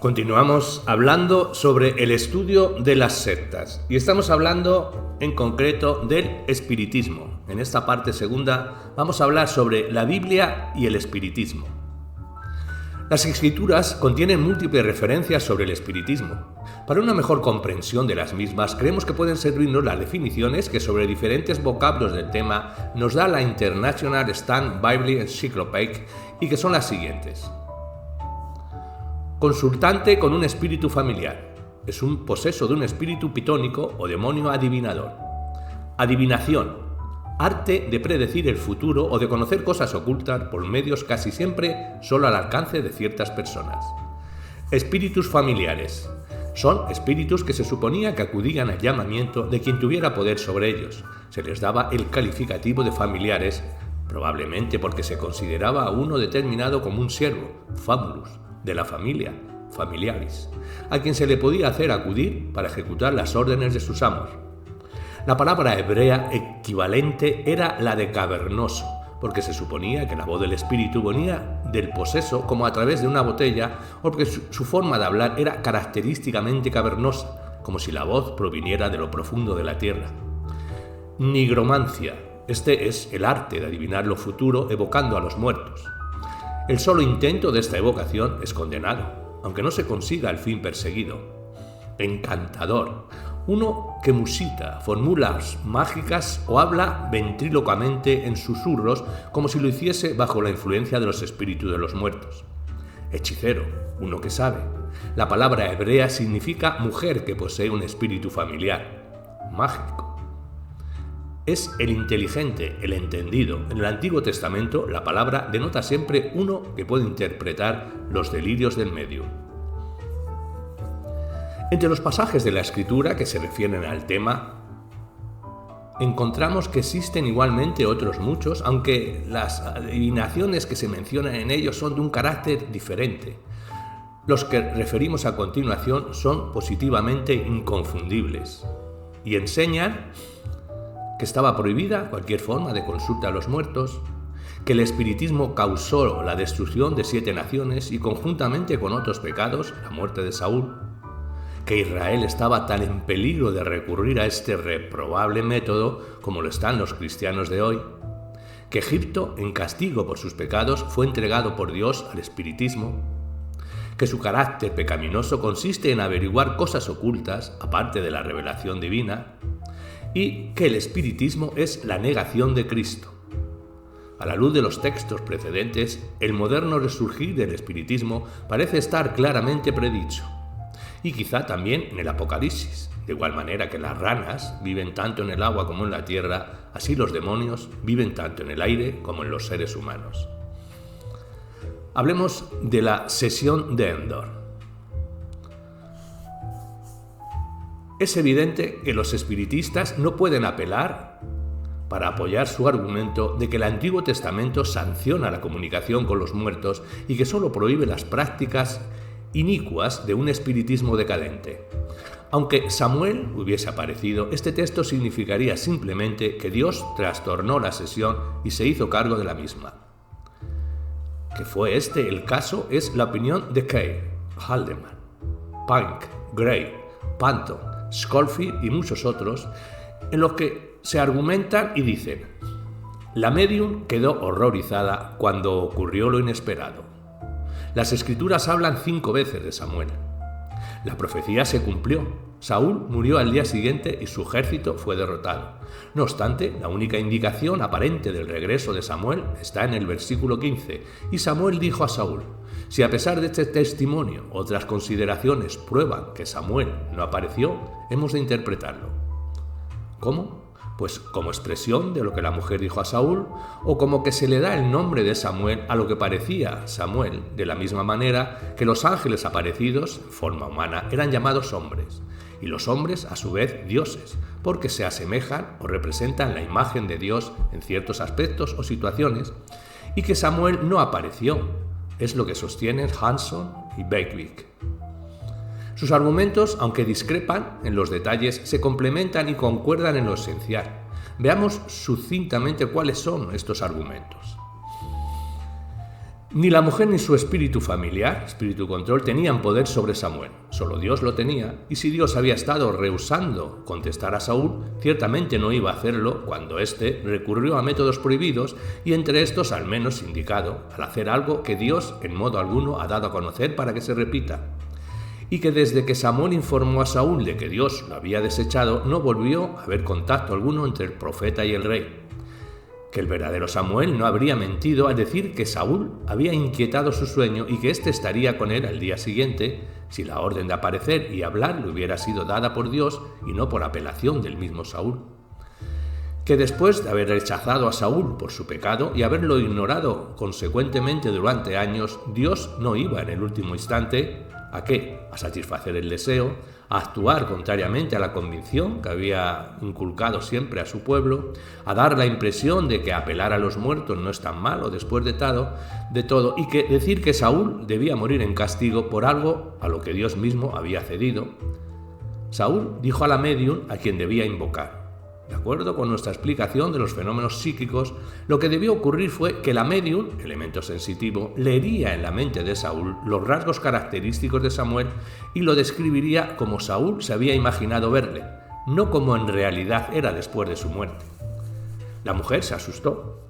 Continuamos hablando sobre el estudio de las sectas y estamos hablando en concreto del espiritismo. En esta parte segunda vamos a hablar sobre la Biblia y el espiritismo. Las escrituras contienen múltiples referencias sobre el espiritismo. Para una mejor comprensión de las mismas, creemos que pueden servirnos las definiciones que sobre diferentes vocablos del tema nos da la International Standard Bible Encyclopedia y que son las siguientes. Consultante con un espíritu familiar. Es un poseso de un espíritu pitónico o demonio adivinador. Adivinación. Arte de predecir el futuro o de conocer cosas ocultas por medios casi siempre solo al alcance de ciertas personas. Espíritus familiares. Son espíritus que se suponía que acudían al llamamiento de quien tuviera poder sobre ellos. Se les daba el calificativo de familiares, probablemente porque se consideraba a uno determinado como un siervo, famulus, de la familia, familiaris, a quien se le podía hacer acudir para ejecutar las órdenes de sus amos. La palabra hebrea equivalente era la de cavernoso, porque se suponía que la voz del espíritu venía del poseso como a través de una botella, o porque su forma de hablar era característicamente cavernosa, como si la voz proviniera de lo profundo de la tierra. Nigromancia. Este es el arte de adivinar lo futuro evocando a los muertos. El solo intento de esta evocación es condenado, aunque no se consiga el fin perseguido. Encantador. Uno que musita fórmulas mágicas o habla ventrílocamente en susurros como si lo hiciese bajo la influencia de los espíritus de los muertos. Hechicero. Uno que sabe. La palabra hebrea significa mujer que posee un espíritu familiar. Mágico. Es el inteligente, el entendido. En el Antiguo Testamento, la palabra denota siempre uno que puede interpretar los delirios del medium. Entre los pasajes de la Escritura que se refieren al tema, encontramos que existen igualmente otros muchos, aunque las adivinaciones que se mencionan en ellos son de un carácter diferente. Los que referimos a continuación son positivamente inconfundibles y enseñan que estaba prohibida cualquier forma de consulta a los muertos, que el espiritismo causó la destrucción de 7 naciones y conjuntamente con otros pecados, la muerte de Saúl, que Israel estaba tan en peligro de recurrir a este reprobable método como lo están los cristianos de hoy, que Egipto, en castigo por sus pecados, fue entregado por Dios al espiritismo, que su carácter pecaminoso consiste en averiguar cosas ocultas, aparte de la revelación divina, y que el espiritismo es la negación de Cristo. A la luz de los textos precedentes, el moderno resurgir del espiritismo parece estar claramente predicho, y quizá también en el Apocalipsis. De igual manera que las ranas viven tanto en el agua como en la tierra, así los demonios viven tanto en el aire como en los seres humanos. Hablemos de la sesión de Endor. Es evidente que los espiritistas no pueden apelar para apoyar su argumento de que el Antiguo Testamento sanciona la comunicación con los muertos y que solo prohíbe las prácticas inicuas de un espiritismo decadente. Aunque Samuel hubiese aparecido, este texto significaría simplemente que Dios trastornó la sesión y se hizo cargo de la misma. Que fue este el caso es la opinión de Kay, Haldeman, Pink, Gray, Panton, Schofield y muchos otros, en los que se argumentan y dicen: la medium quedó horrorizada cuando ocurrió lo inesperado. Las escrituras hablan 5 veces de Samuel. La profecía se cumplió. Saúl murió al día siguiente y su ejército fue derrotado. No obstante, la única indicación aparente del regreso de Samuel está en el versículo 15, y Samuel dijo a Saúl: si a pesar de este testimonio otras consideraciones prueban que Samuel no apareció, hemos de interpretarlo. ¿Cómo? Pues como expresión de lo que la mujer dijo a Saúl, o como que se le da el nombre de Samuel a lo que parecía Samuel, de la misma manera que los ángeles aparecidos en forma humana eran llamados hombres, y los hombres a su vez dioses, porque se asemejan o representan la imagen de Dios en ciertos aspectos o situaciones, y que Samuel no apareció, es lo que sostienen Hanson y Beckwick. Sus argumentos, aunque discrepan en los detalles, se complementan y concuerdan en lo esencial. Veamos sucintamente cuáles son estos argumentos. Ni la mujer ni su espíritu familiar, espíritu control, tenían poder sobre Samuel. Solo Dios lo tenía, y si Dios había estado rehusando contestar a Saúl, ciertamente no iba a hacerlo cuando éste recurrió a métodos prohibidos y entre estos al menos indicado, al hacer algo que Dios en modo alguno ha dado a conocer para que se repita. Y que desde que Samuel informó a Saúl de que Dios lo había desechado, no volvió a haber contacto alguno entre el profeta y el rey. Que el verdadero Samuel no habría mentido al decir que Saúl había inquietado su sueño y que éste estaría con él al día siguiente si la orden de aparecer y hablar le hubiera sido dada por Dios y no por apelación del mismo Saúl. Que después de haber rechazado a Saúl por su pecado y haberlo ignorado consecuentemente durante años, Dios no iba en el último instante ¿a qué? A satisfacer el deseo, a actuar contrariamente a la convicción que había inculcado siempre a su pueblo, a dar la impresión de que apelar a los muertos no es tan malo después de todo, y que decir que Saúl debía morir en castigo por algo a lo que Dios mismo había cedido. Saúl dijo a la médium a quien debía invocar. De acuerdo con nuestra explicación de los fenómenos psíquicos, lo que debió ocurrir fue que la médium, elemento sensitivo, leería en la mente de Saúl los rasgos característicos de Samuel y lo describiría como Saúl se había imaginado verle, no como en realidad era después de su muerte. La mujer se asustó,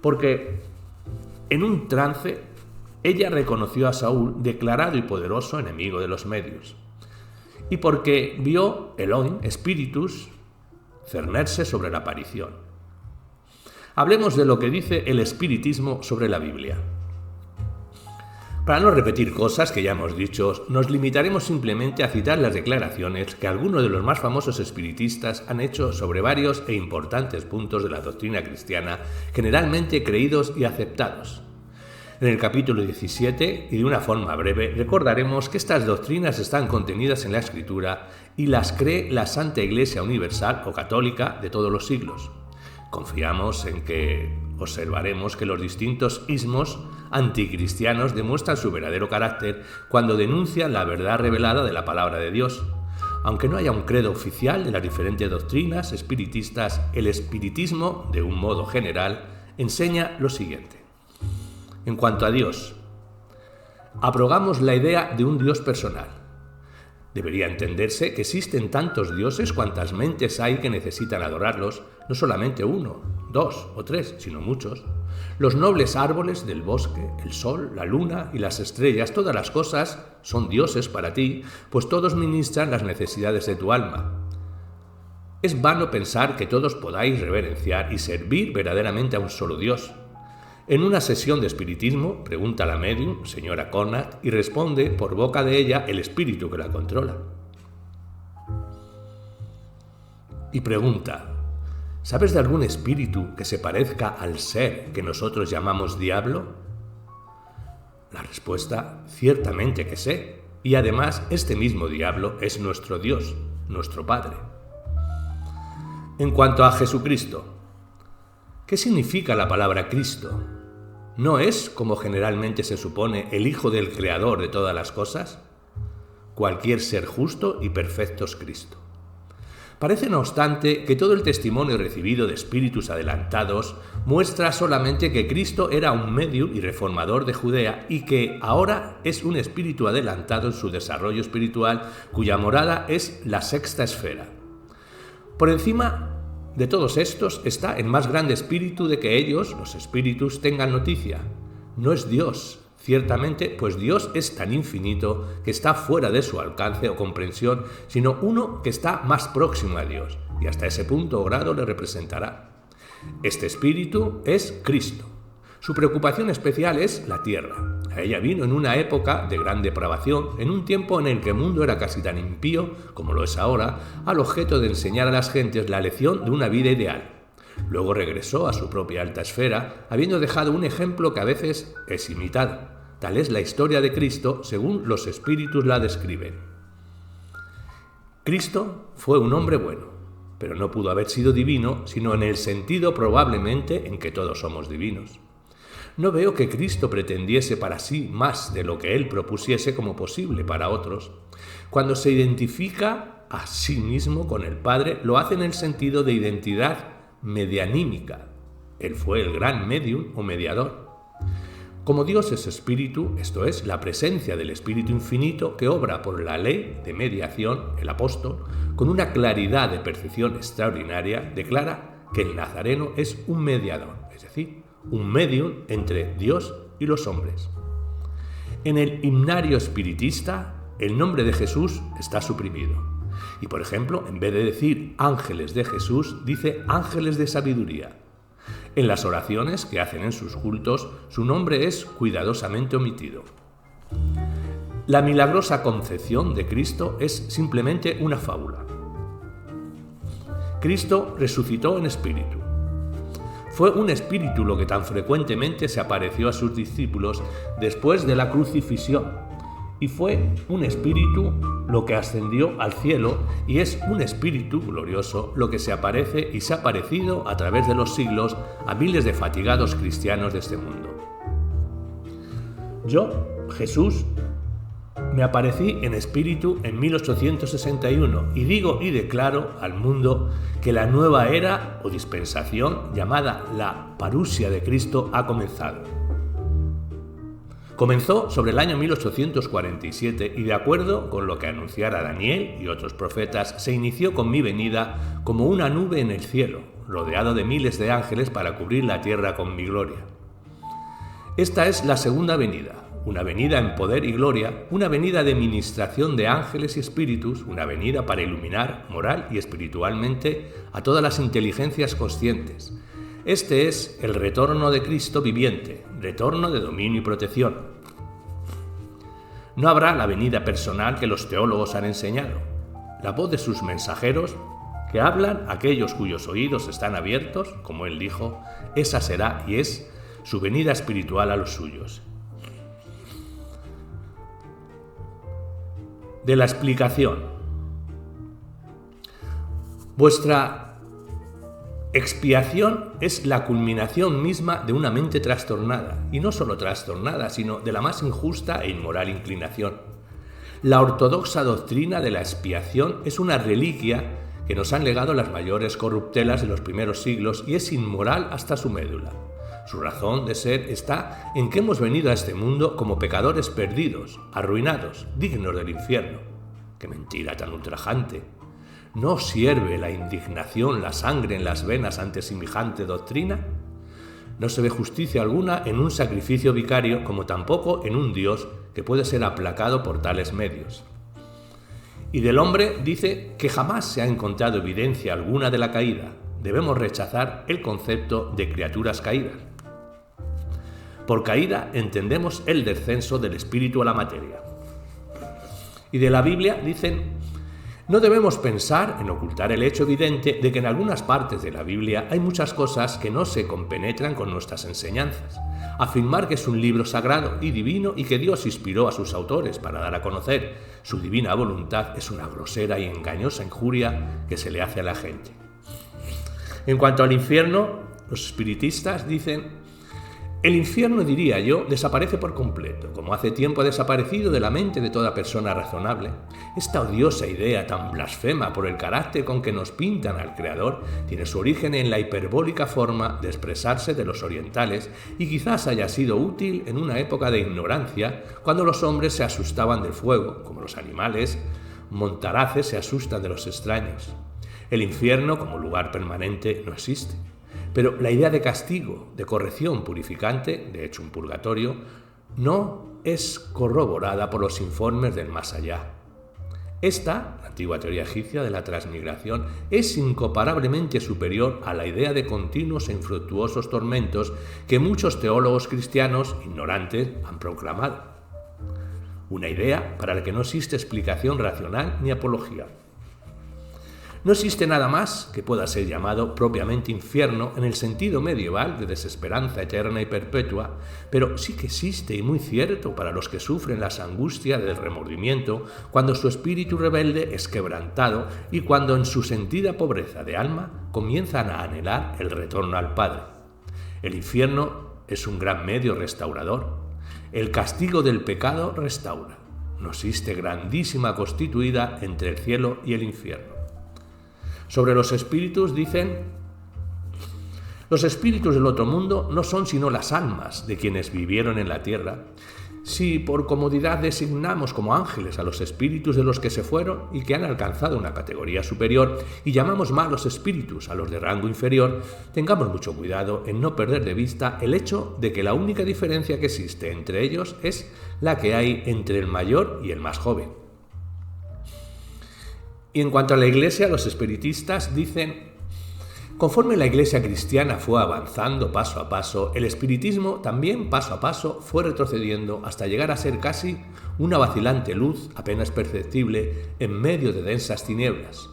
porque en un trance ella reconoció a Saúl declarado y poderoso enemigo de los medios. Y porque vio Elohim, espíritus, cernerse sobre la aparición. Hablemos de lo que dice el espiritismo sobre la Biblia. Para no repetir cosas que ya hemos dicho, nos limitaremos simplemente a citar las declaraciones que algunos de los más famosos espiritistas han hecho sobre varios e importantes puntos de la doctrina cristiana, generalmente creídos y aceptados. En el capítulo 17, y de una forma breve, recordaremos que estas doctrinas están contenidas en la Escritura y las cree la Santa Iglesia Universal o Católica de todos los siglos. Confiamos en que observaremos que los distintos ismos anticristianos demuestran su verdadero carácter cuando denuncian la verdad revelada de la palabra de Dios. Aunque no haya un credo oficial de las diferentes doctrinas espiritistas, el espiritismo, de un modo general, enseña lo siguiente. En cuanto a Dios, abrogamos la idea de un Dios personal. Debería entenderse que existen tantos dioses cuantas mentes hay que necesitan adorarlos, no solamente uno, dos o tres, sino muchos. Los nobles árboles del bosque, el sol, la luna y las estrellas, todas las cosas son dioses para ti, pues todos ministran las necesidades de tu alma. Es vano pensar que todos podáis reverenciar y servir verdaderamente a un solo Dios. En una sesión de espiritismo, pregunta la médium, señora Conrad, y responde por boca de ella el espíritu que la controla. Y pregunta, ¿sabes de algún espíritu que se parezca al ser que nosotros llamamos diablo? La respuesta, ciertamente que sé, y además este mismo diablo es nuestro Dios, nuestro Padre. En cuanto a Jesucristo, ¿qué significa la palabra Cristo? ¿No es, como generalmente se supone, el Hijo del Creador de todas las cosas? Cualquier ser justo y perfecto es Cristo. Parece, no obstante, que todo el testimonio recibido de espíritus adelantados muestra solamente que Cristo era un medium y reformador de Judea y que ahora es un espíritu adelantado en su desarrollo espiritual cuya morada es la sexta esfera. Por encima de todos estos está el más grande espíritu de que ellos, los espíritus, tengan noticia. No es Dios, ciertamente, pues Dios es tan infinito que está fuera de su alcance o comprensión, sino uno que está más próximo a Dios, y hasta ese punto o grado le representará. Este espíritu es Cristo. Su preocupación especial es la tierra. A ella vino en una época de gran depravación, en un tiempo en el que el mundo era casi tan impío como lo es ahora, al objeto de enseñar a las gentes la lección de una vida ideal. Luego regresó a su propia alta esfera, habiendo dejado un ejemplo que a veces es imitado. Tal es la historia de Cristo según los espíritus la describen. Cristo fue un hombre bueno, pero no pudo haber sido divino, sino en el sentido probablemente en que todos somos divinos. No veo que Cristo pretendiese para sí más de lo que Él propusiese como posible para otros. Cuando se identifica a sí mismo con el Padre, lo hace en el sentido de identidad medianímica. Él fue el gran medium o mediador. Como Dios es espíritu, esto es, la presencia del Espíritu Infinito que obra por la ley de mediación, el apóstol, con una claridad de percepción extraordinaria, declara que el Nazareno es un mediador, es decir, un medium entre Dios y los hombres. En el himnario espiritista, el nombre de Jesús está suprimido. Y, por ejemplo, en vez de decir ángeles de Jesús, dice ángeles de sabiduría. En las oraciones que hacen en sus cultos, su nombre es cuidadosamente omitido. La milagrosa concepción de Cristo es simplemente una fábula. Cristo resucitó en espíritu. Fue un espíritu lo que tan frecuentemente se apareció a sus discípulos después de la crucifixión, y fue un espíritu lo que ascendió al cielo, y es un espíritu glorioso lo que se aparece y se ha aparecido a través de los siglos a miles de fatigados cristianos de este mundo. Yo, Jesús, me aparecí en espíritu en 1861 y digo y declaro al mundo que la nueva era o dispensación llamada la parusia de Cristo ha comenzado. Comenzó sobre el año 1847 y, de acuerdo con lo que anunciara Daniel y otros profetas, se inició con mi venida como una nube en el cielo, rodeado de miles de ángeles para cubrir la tierra con mi gloria. Esta es la segunda venida, una venida en poder y gloria, una venida de ministración de ángeles y espíritus, una venida para iluminar moral y espiritualmente a todas las inteligencias conscientes. Este es el retorno de Cristo viviente, retorno de dominio y protección. No habrá la venida personal que los teólogos han enseñado, la voz de sus mensajeros, que hablan aquellos cuyos oídos están abiertos, como él dijo, esa será y es su venida espiritual a los suyos. De la explicación. Vuestra expiación es la culminación misma de una mente trastornada, y no solo trastornada, sino de la más injusta e inmoral inclinación. La ortodoxa doctrina de la expiación es una reliquia que nos han legado las mayores corruptelas de los primeros siglos y es inmoral hasta su médula. Su razón de ser está en que hemos venido a este mundo como pecadores perdidos, arruinados, dignos del infierno. ¡Qué mentira tan ultrajante! ¿No sirve la indignación, la sangre en las venas ante semejante doctrina? No se ve justicia alguna en un sacrificio vicario, como tampoco en un Dios que puede ser aplacado por tales medios. Y del hombre dice que jamás se ha encontrado evidencia alguna de la caída. Debemos rechazar el concepto de criaturas caídas. Por caída entendemos el descenso del espíritu a la materia. Y de la Biblia dicen: no debemos pensar en ocultar el hecho evidente de que en algunas partes de la Biblia hay muchas cosas que no se compenetran con nuestras enseñanzas. Afirmar que es un libro sagrado y divino y que Dios inspiró a sus autores para dar a conocer su divina voluntad es una grosera y engañosa injuria que se le hace a la gente. En cuanto al infierno, los espiritistas dicen: el infierno, diría yo, desaparece por completo, como hace tiempo ha desaparecido de la mente de toda persona razonable. Esta odiosa idea tan blasfema por el carácter con que nos pintan al Creador tiene su origen en la hiperbólica forma de expresarse de los orientales y quizás haya sido útil en una época de ignorancia, cuando los hombres se asustaban del fuego, como los animales montaraces se asustan de los extraños. El infierno, como lugar permanente, no existe. Pero la idea de castigo, de corrección purificante, de hecho un purgatorio, no es corroborada por los informes del más allá. Esta, la antigua teoría egipcia de la transmigración, es incomparablemente superior a la idea de continuos e infructuosos tormentos que muchos teólogos cristianos ignorantes han proclamado. Una idea para la que no existe explicación racional ni apología. No existe nada más que pueda ser llamado propiamente infierno en el sentido medieval de desesperanza eterna y perpetua, pero sí que existe y muy cierto para los que sufren las angustias del remordimiento cuando su espíritu rebelde es quebrantado y cuando en su sentida pobreza de alma comienzan a anhelar el retorno al Padre. El infierno es un gran medio restaurador. El castigo del pecado restaura. No existe grandísima constituida entre el cielo y el infierno. Sobre los espíritus dicen: Los espíritus del otro mundo no son sino las almas de quienes vivieron en la tierra. Si por comodidad designamos como ángeles a los espíritus de los que se fueron y que han alcanzado una categoría superior y llamamos malos espíritus a los de rango inferior, tengamos mucho cuidado en no perder de vista el hecho de que la única diferencia que existe entre ellos es la que hay entre el mayor y el más joven. Y en cuanto a la Iglesia, los espiritistas dicen: conforme la Iglesia cristiana fue avanzando paso a paso, el espiritismo también paso a paso fue retrocediendo hasta llegar a ser casi una vacilante luz apenas perceptible en medio de densas tinieblas.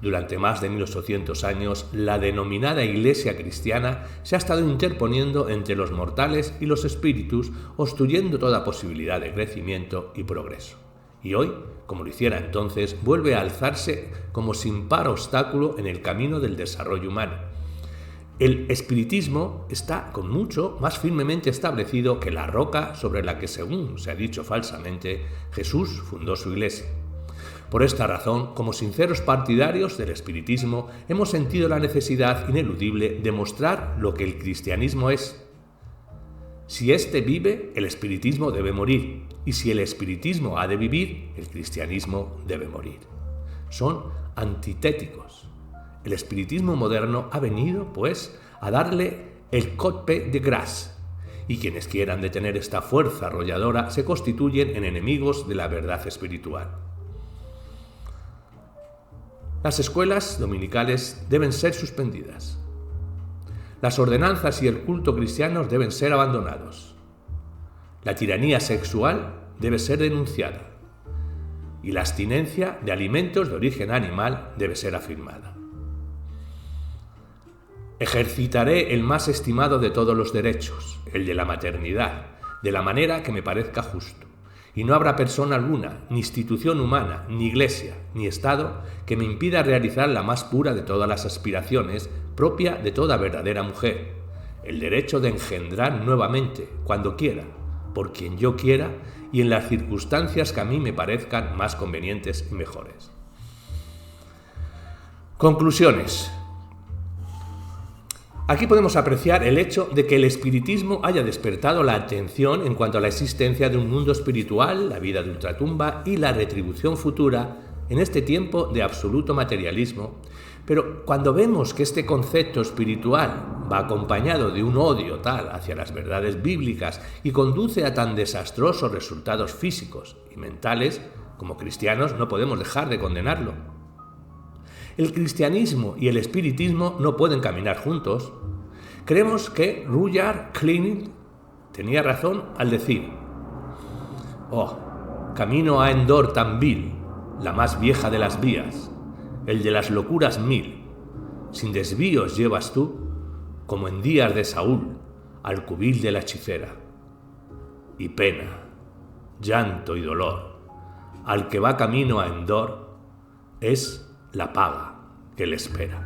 Durante más de 1800 años, la denominada Iglesia cristiana se ha estado interponiendo entre los mortales y los espíritus, obstruyendo toda posibilidad de crecimiento y progreso. Y hoy, como lo hiciera entonces, vuelve a alzarse como sin par obstáculo en el camino del desarrollo humano. El espiritismo está con mucho más firmemente establecido que la roca sobre la que, según se ha dicho falsamente, Jesús fundó su iglesia. Por esta razón, como sinceros partidarios del espiritismo, hemos sentido la necesidad ineludible de mostrar lo que el cristianismo es. Si éste vive, el espiritismo debe morir, y si el espiritismo ha de vivir, el cristianismo debe morir. Son antitéticos. El espiritismo moderno ha venido, pues, a darle el golpe de grâce, y quienes quieran detener esta fuerza arrolladora se constituyen en enemigos de la verdad espiritual. Las escuelas dominicales deben ser suspendidas. Las ordenanzas y el culto cristianos deben ser abandonados. La tiranía sexual debe ser denunciada. Y la abstinencia de alimentos de origen animal debe ser afirmada. Ejercitaré el más estimado de todos los derechos, el de la maternidad, de la manera que me parezca justo. Y no habrá persona alguna, ni institución humana, ni iglesia, ni Estado, que me impida realizar la más pura de todas las aspiraciones, propia de toda verdadera mujer, el derecho de engendrar nuevamente, cuando quiera, por quien yo quiera y en las circunstancias que a mí me parezcan más convenientes y mejores. Conclusiones. Aquí podemos apreciar el hecho de que el espiritismo haya despertado la atención en cuanto a la existencia de un mundo espiritual, la vida de ultratumba y la retribución futura en este tiempo de absoluto materialismo, pero cuando vemos que este concepto espiritual va acompañado de un odio tal hacia las verdades bíblicas y conduce a tan desastrosos resultados físicos y mentales, como cristianos no podemos dejar de condenarlo. El cristianismo y el espiritismo no pueden caminar juntos. Creemos que Rudyard Kipling tenía razón al decir: «Oh, camino a Endor tan vil, la más vieja de las vías, el de las locuras mil, sin desvíos llevas tú, como en días de Saúl, al cubil de la hechicera. Y pena, llanto y dolor, al que va camino a Endor, es la paga que le espera».